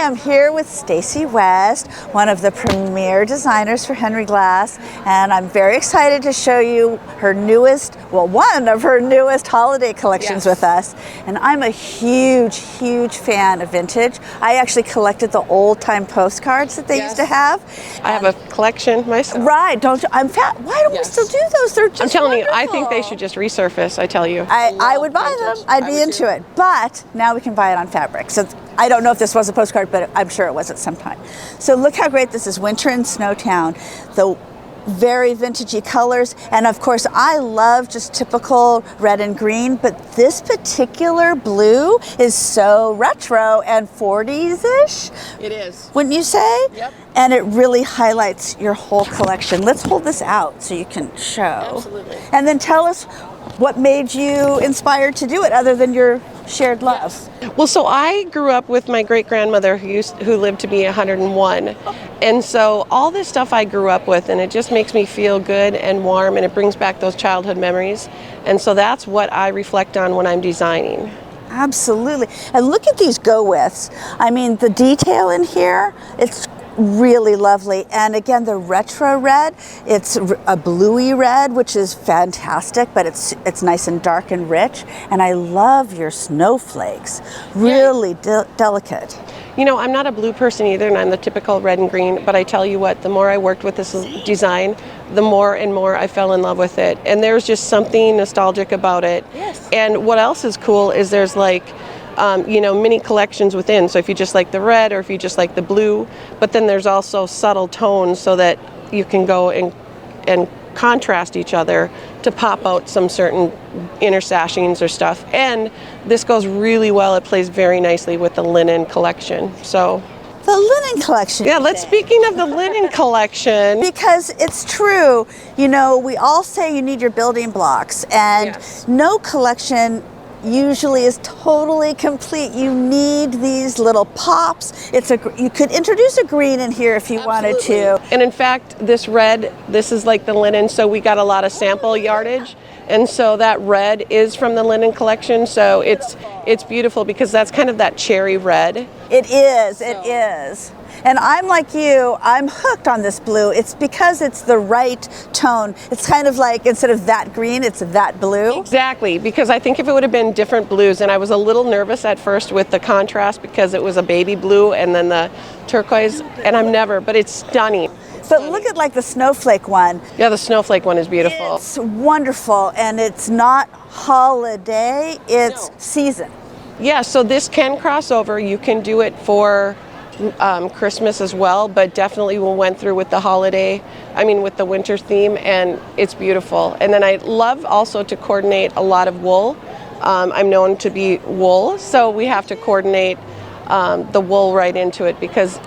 am here with Stacy West, one of the premier designers for Henry Glass, and I'm very excited to show you her newest, well, one of her newest holiday collections with us. And I'm a huge, huge fan of vintage. I actually collected the old-time postcards that they used to have. I have a collection myself. Right, don't you? I'm fat. Why don't we still do those? They're just I'm telling wonderful. you, I think they should just resurface, I tell you. I would buy them. I'd be into it. But now we can buy it on fabric. So I don't know if this was a postcard, but I'm sure it was at some time. So look how great this is. Winter in Snowtown. The very vintagey colors, and of course I love just typical red and green, but this particular blue is so retro and 40s-ish. It is. Wouldn't you say? Yep. And it really highlights your whole collection. Let's hold this out so you can show. Absolutely. And then tell us what made you inspired to do it other than your shared love. Well, so I grew up with my great-grandmother who lived to be 101. And so all this stuff I grew up with, and it just makes me feel good and warm, and it brings back those childhood memories. And so that's what I reflect on when I'm designing. Absolutely. And look at these go-withs. I mean, the detail in here, it's really lovely. And again, the retro red, it's a bluey red, which is fantastic, but it's nice and dark and rich. And I love your snowflakes, really delicate. You know, I'm not a blue person either, and I'm the typical red and green, but I tell you what, the more I worked with this design, the more and more I fell in love with it. And there's just something nostalgic about it. Yes. And what else is cool is there's like, you know, mini collections within. So if you just like the red or if you just like the blue, but then there's also subtle tones so that you can go and contrast each other to pop out some certain intersashings or stuff. And this goes really well. It plays very nicely with the linen collection. So the linen collection. Yeah, speaking of the linen collection. Because it's true, you know, we all say you need your building blocks, and no collection usually is totally complete. You need these little pops. You could introduce a green in here if you wanted to. And in fact, this red, this is like the linen, so we got a lot of sample yardage. And so that red is from the linen collection, so it's beautiful because that's kind of that cherry red. It is, it is. And I'm like you, I'm hooked on this blue. It's because it's the right tone. It's kind of like, instead of that green, it's that blue. Exactly, because I think if it would have been different blues, and I was a little nervous at first with the contrast because it was a baby blue and then the turquoise, and but it's stunning. But look at like the snowflake one. Yeah, the snowflake one is beautiful. It's wonderful, and it's not holiday, it's season. Yeah, so this can cross over. You can do it for Christmas as well, but definitely we went through with the with the winter theme, and it's beautiful. And then I love also to coordinate a lot of wool. I'm known to be wool, so we have to coordinate the wool right into it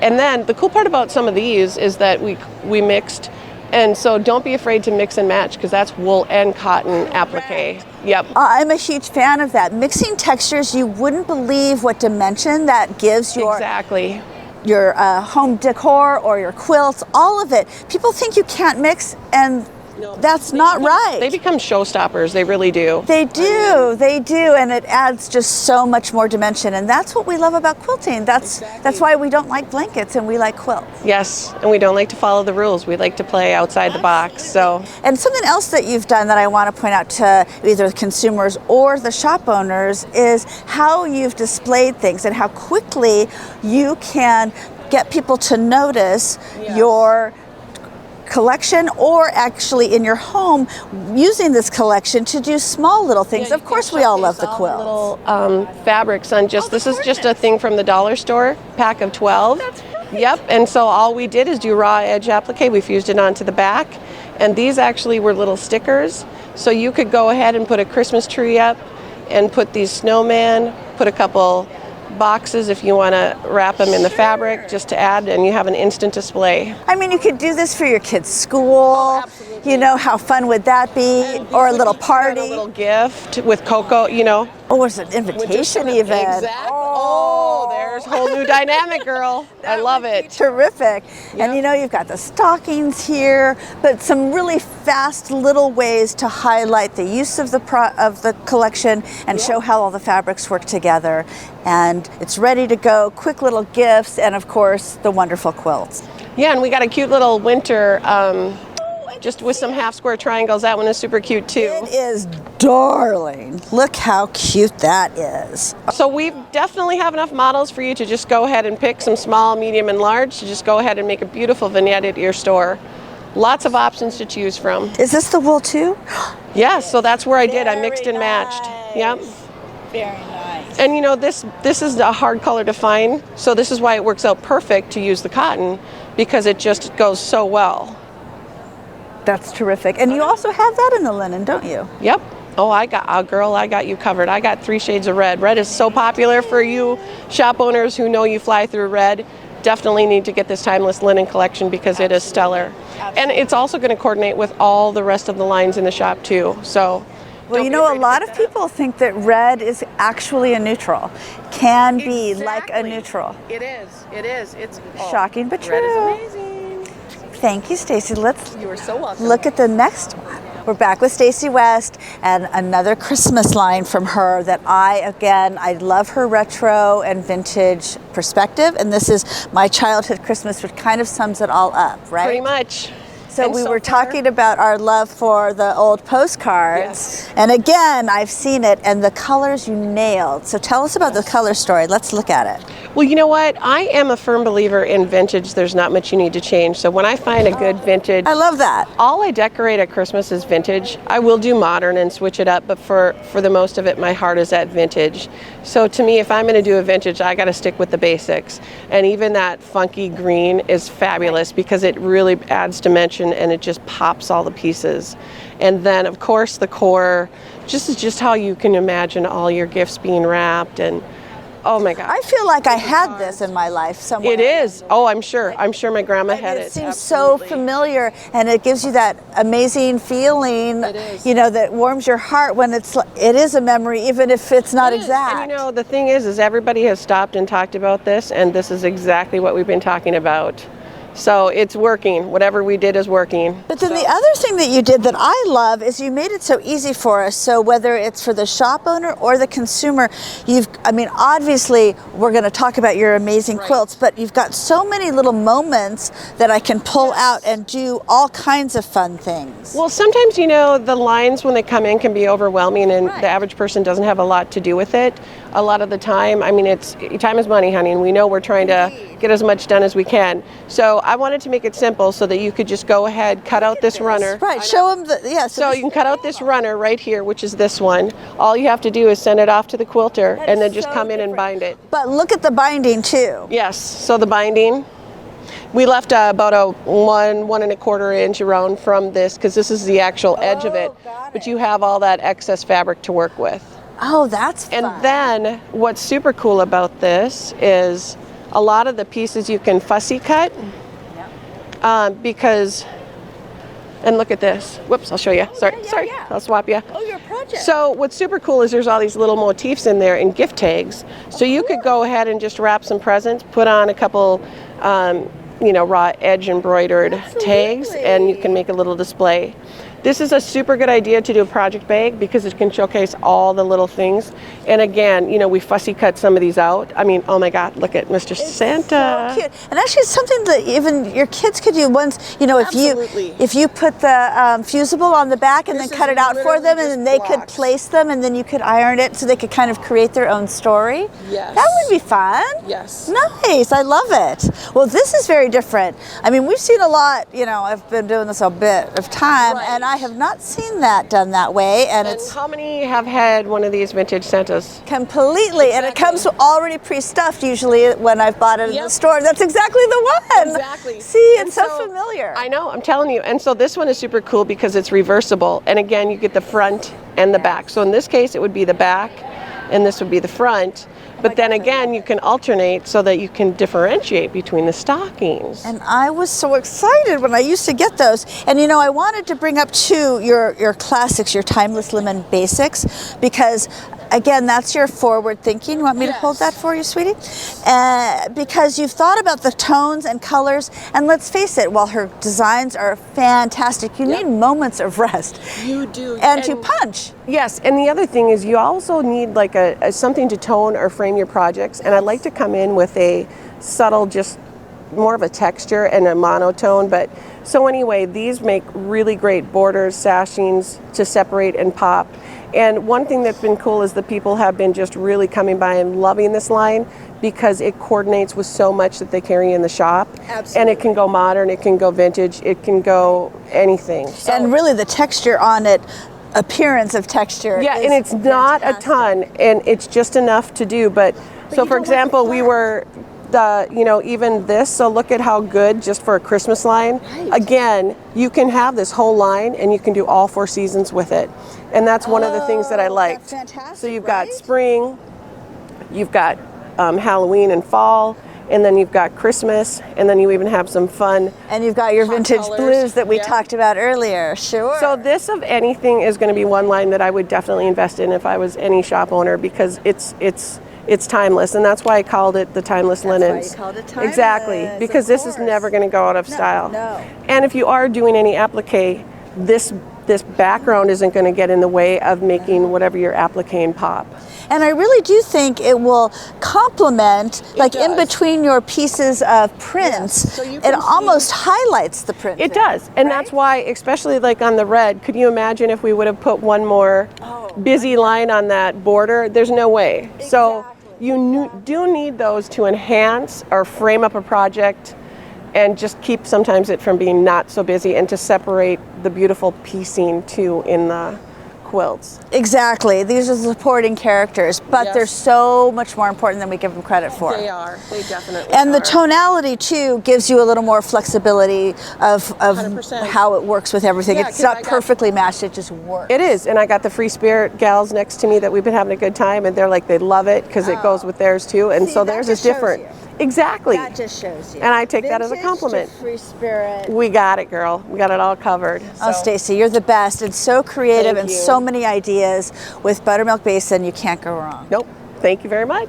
and then the cool part about some of these is that we mixed, and so don't be afraid to mix and match because that's wool and cotton applique. Yep. I'm a huge fan of that. Mixing textures, you wouldn't believe what dimension that gives your home decor or your quilts, all of it. People think you can't mix, and that's not right. They become showstoppers, they really do. They do, and it adds just so much more dimension, and that's what we love about quilting. That's why we don't like blankets and we like quilts. Yes, and we don't like to follow the rules. We like to play outside the box. So. And something else that you've done that I want to point out to either the consumers or the shop owners is how you've displayed things and how quickly you can get people to notice your collection, or actually in your home using this collection to do small little things. Of course, we all love the quilts. Little fabrics on this is just a thing from the dollar store, pack of 12. Yep, and so all we did is do raw edge applique. We fused it onto the back, and these actually were little stickers. So you could go ahead and put a Christmas tree up and put these snowmen, put a couple boxes if you want to wrap them in the fabric just to add, and you have an instant display. I mean, you could do this for your kids' school. You know, how fun would that be? Or a little party. A little gift with cocoa, you know. Oh, it's an invitation even. Exactly. Oh, there There's a whole new dynamic, girl. I love it. Terrific. Yep. And you know, you've got the stockings here, but some really fast little ways to highlight the use of the collection and show how all the fabrics work together. And it's ready to go. Quick little gifts, and of course, the wonderful quilts. Yeah, and we got a cute little winter just with some half square triangles. That one is super cute too. It is darling. Look how cute that is. So we definitely have enough models for you to just go ahead and pick some small, medium, and large to just go ahead and make a beautiful vignette at your store. Lots of options to choose from. Is this the wool too? Yes, so that's where I did. I mixed and matched. Yep. Very nice. And you know, this is a hard color to find, so this is why it works out perfect to use the cotton, because it just goes so well. That's terrific. And you also have that in the linen, don't you? Yep. Oh, I got you covered. I got 3 shades of red. Red is so popular for you shop owners who know you fly through red. Definitely need to get this timeless linen collection because it is stellar. Absolutely. And it's also going to coordinate with all the rest of the lines in the shop too. So, well, you know, a lot of people think that red is actually a neutral. Can be like a neutral. It is. It is. It's shocking but true. Red is amazing. Thank you, Stacy. Let's You are so welcome. look at the next one. We're back with Stacy West and another Christmas line from her that I love her retro and vintage perspective. And this is my childhood Christmas, which kind of sums it all up, right? Pretty much. So And we so were far- talking about our love for the old postcards. Yes. And again, I've seen it, and the colors you nailed. So tell us about the color story. Let's look at it. Well, you know what? I am a firm believer in vintage. There's not much you need to change. So when I find a good vintage, I love that. all I decorate at Christmas is vintage. I will do modern and switch it up, but for the most of it, my heart is at vintage. So to me, if I'm going to do a vintage, I got to stick with the basics. And even that funky green is fabulous because it really adds dimension and it just pops all the pieces. And then, of course, the core just is just how you can imagine all your gifts being wrapped. And oh my God. I feel like I had this in my life somewhere. It is. Oh, I'm sure. I'm sure my grandma had it. It seems so familiar, and it gives you that amazing feeling, It is. you know, that warms your heart when it is a memory, even if it's not exact. And you know, the thing is everybody has stopped and talked about this, and this is exactly what we've been talking about. So it's working. Whatever we did is working. But then the other thing that you did that I love is you made it so easy for us. So whether it's for the shop owner or the consumer, obviously we're going to talk about your amazing quilts, but you've got so many little moments that I can pull out and do all kinds of fun things. Well, sometimes, you know, the lines when they come in can be overwhelming, and the average person doesn't have a lot to do with it. A lot of the time, I mean, time is money, honey, and we know we're trying to get as much done as we can. So I wanted to make it simple so that you could just go ahead, cut out this runner. Right, show them So you can cut out this runner right here, which is this one. All you have to do is send it off to the quilter and then just come in and bind it. But look at the binding too. Yes, so the binding, we left about a 1.25 inch around from this because this is the actual edge of it. But you have all that excess fabric to work with. Oh, that's fun. And then what's super cool about this is a lot of the pieces you can fussy cut because, and look at this. Whoops, I'll show you. Sorry, I'll swap you. Oh, your project. So what's super cool is there's all these little motifs in there and gift tags. So you could go ahead and just wrap some presents, put on a couple, raw edge embroidered tags, and you can make a little display. This is a super good idea to do a project bag because it can showcase all the little things. And again, you know, we fussy cut some of these out. I mean, oh my God, look at Mr. Santa. So cute. And actually it's something that even your kids could do once, you know, if you put the fusible on the back and then cut it out for them, and then they could place them, and then you could iron it so they could kind of create their own story. Yes. That would be fun. Yes. Nice, I love it. Well, this is very different. I mean, we've seen a lot, you know, I've been doing this a bit of time, and I have not seen that done that way. And it's how many have had one of these vintage Santas? completely, and it comes already pre-stuffed usually when I've bought it in the store. That's exactly the one. Exactly. See, it's so familiar. I know, I'm telling you. And so this one is super cool because it's reversible. And again, you get the front and the back. So in this case, it would be the back, and this would be the front. But then again, you can alternate so that you can differentiate between the stockings. And I was so excited when I used to get those. And you know, I wanted to bring up too your classics, your timeless linen basics, because again, that's your forward thinking. You want me to hold that for you, sweetie? Because you've thought about the tones and colors, and let's face it, while her designs are fantastic, you need moments of rest. You do. And to punch. Yes, and the other thing is you also need like a something to tone or frame your projects, and I like to come in with a subtle, just more of a texture and a monotone. But so anyway, these make really great borders, sashings to separate and pop. And one thing that's been cool is the people have been just really coming by and loving this line because it coordinates with so much that they carry in the shop. Absolutely. And it can go modern, it can go vintage, it can go anything. So, And really the texture on it, appearance of texture. yeah, is and it's not fantastic. a ton, and it's just enough to do. But so, you for don't want example, the we flat. were, even this. So look at how good just for a Christmas line. Right. Again, you can have this whole line, and you can do all 4 seasons with it, and that's one of the things that I liked. That's fantastic, So you've right? got spring, you've got Halloween and fall, and then you've got Christmas, and then you even have some fun. And you've got your Hot vintage colors. blues that we Yeah. talked about earlier. Sure. So this, of anything, is going to be one line that I would definitely invest in if I was any shop owner, because it's timeless, and that's why I called it the timeless linens. you called it timeless, Exactly, because of this is course. never going to go out of style. no. And if you are doing any applique, this background isn't going to get in the way of making whatever you're appliquing pop. And I really do think it will complement, like in does. between your pieces of prints, Yes. So you it can almost highlights the print. It there, does, and that's why, especially like on the red, could you imagine if we would have put one more busy line on that border? There's no way. So you do need those to enhance or frame up a project and just keep sometimes it from being not so busy, and to separate the beautiful piecing too in the quilts. Exactly. These are the supporting characters, but Yes. they're so much more important than we give them credit for. They are. They definitely And the are. tonality too gives you a little more flexibility of 100%. how it works with everything. Yeah, It's 'cause not I got- perfectly matched, it just works. It is, and I got the Free Spirit gals next to me that we've been having a good time, and they're like, they love it because it goes with theirs too, and See, so that theirs just is different. shows Exactly. That just shows you. And I take that as a Vintage to compliment. Free spirit. We got it, girl. We got it all covered. Oh, So, Stacy, you're the best and so creative Thank and you. so many ideas. With Buttermilk Basin, you can't go wrong. nope. Thank you very much.